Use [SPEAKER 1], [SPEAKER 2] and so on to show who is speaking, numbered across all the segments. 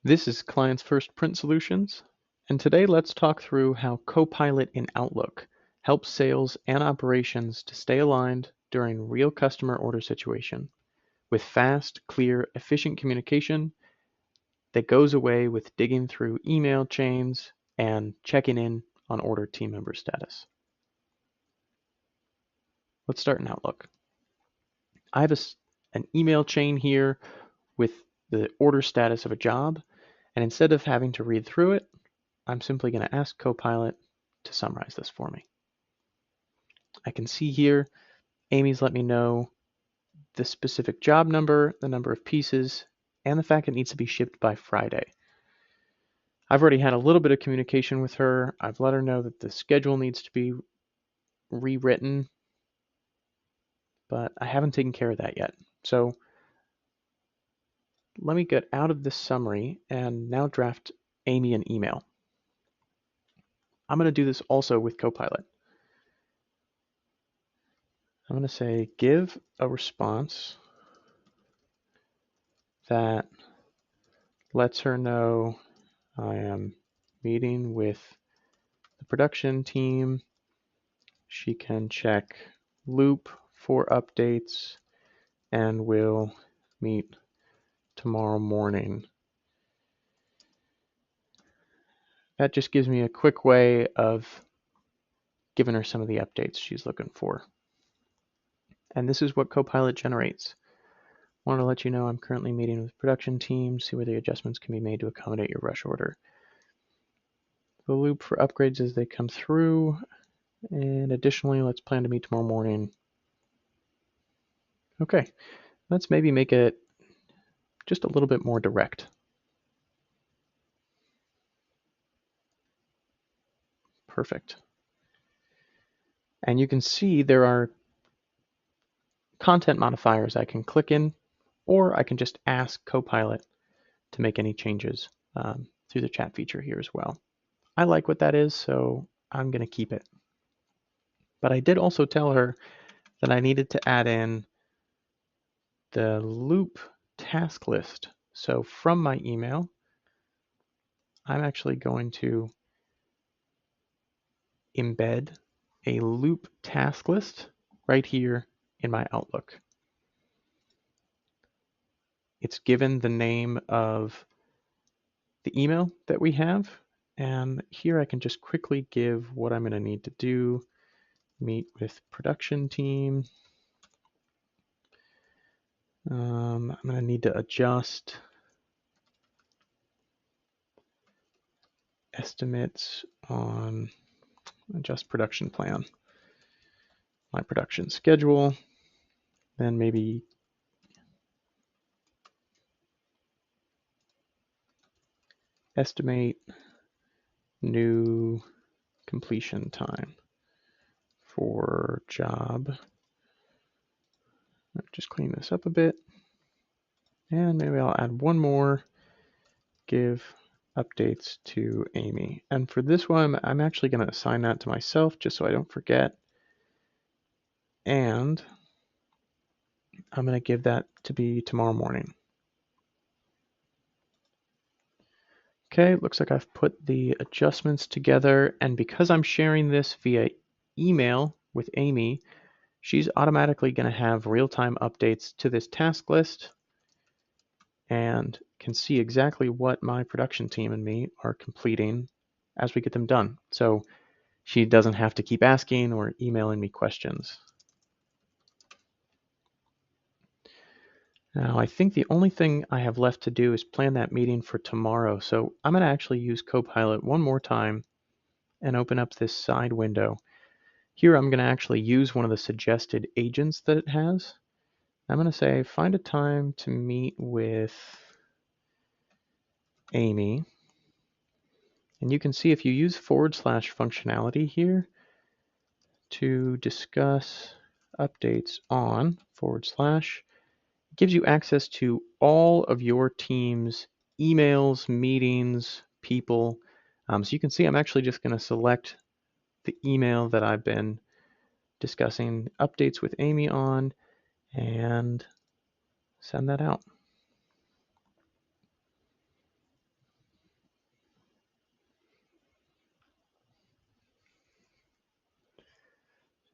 [SPEAKER 1] This is Clients First Print Solutions, and today let's talk through how Copilot in Outlook helps sales and operations to stay aligned during real customer order situation with fast, clear, efficient communication that goes away with digging through email chains and checking in on order team member status. Let's start in Outlook. I have an email chain here with the order status of a job, and instead of having to read through it, I'm simply going to ask Copilot to summarize this for me. I can see here, Amy's let me know the specific job number, the number of pieces, and the fact it needs to be shipped by Friday. I've already had a little bit of communication with her. I've let her know that the schedule needs to be rewritten, but I haven't taken care of that yet. So let me get out of this summary and now draft Amy an email. I'm going to do this also with Copilot. I'm going to say, give a response that lets her know I am meeting with the production team. She can check Loop for updates and will meet tomorrow morning. That just gives me a quick way of giving her some of the updates she's looking for. And this is what Copilot generates. I want to let you know I'm currently meeting with the production team, see where the adjustments can be made to accommodate your rush order. The loop for upgrades as they come through. And additionally, let's plan to meet tomorrow morning. Okay, let's maybe make it just a little bit more direct. Perfect. And you can see there are content modifiers I can click in, or I can just ask Copilot to make any changes through the chat feature here as well. I like what that is, so I'm going to keep it. But I did also tell her that I needed to add in the loop task list. So from my email, I'm actually going to embed a loop task list right here in my Outlook. It's given the name of the email that we have, and here I can just quickly give what I'm going to need to do. Meet with production team. I'm going to need to adjust estimates on adjust production plan, my production schedule, then maybe estimate new completion time for job. Just clean this up a bit. And maybe I'll add one more, give updates to Amy. And for this one, I'm actually going to assign that to myself just so I don't forget. And I'm going to give that to be tomorrow morning. Okay, looks like I've put the adjustments together, and because I'm sharing this via email with Amy, she's automatically going to have real-time updates to this task list and can see exactly what my production team and me are completing as we get them done. So she doesn't have to keep asking or emailing me questions. Now, I think the only thing I have left to do is plan that meeting for tomorrow. So I'm going to actually use Copilot one more time and open up this side window. Here I'm going to actually use one of the suggested agents that it has. I'm going to say, find a time to meet with Amy. And you can see if you use / functionality here to discuss updates on / it gives you access to all of your team's emails, meetings, people. So you can see I'm actually just going to select the email that I've been discussing updates with Amy on and send that out.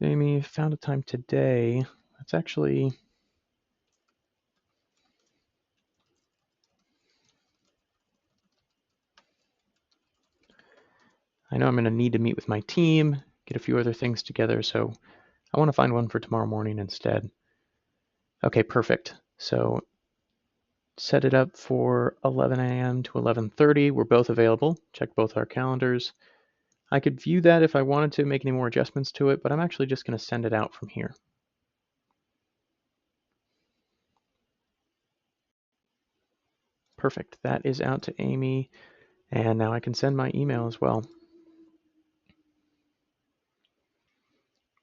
[SPEAKER 1] Amy, found a time today. That's actually... I know I'm going to need to meet with my team, get a few other things together, so I want to find one for tomorrow morning instead. Okay, perfect. So set it up for 11 a.m. to 11:30. We're both available. Check both our calendars. I could view that if I wanted to make any more adjustments to it, but I'm actually just going to send it out from here. Perfect. That is out to Amy, and now I can send my email as well.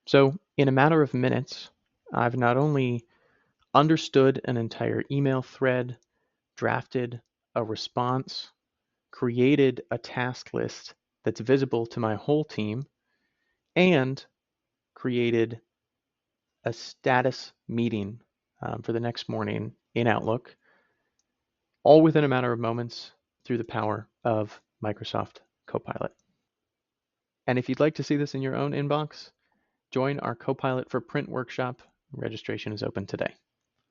[SPEAKER 1] So in a matter of minutes, I've not only understood an entire email thread, drafted a response, created a task list that's visible to my whole team, and created a status meeting for the next morning in Outlook, all within a matter of moments through the power of Microsoft Copilot. And if you'd like to see this in your own inbox, join our Copilot for Print workshop. Registration is open today.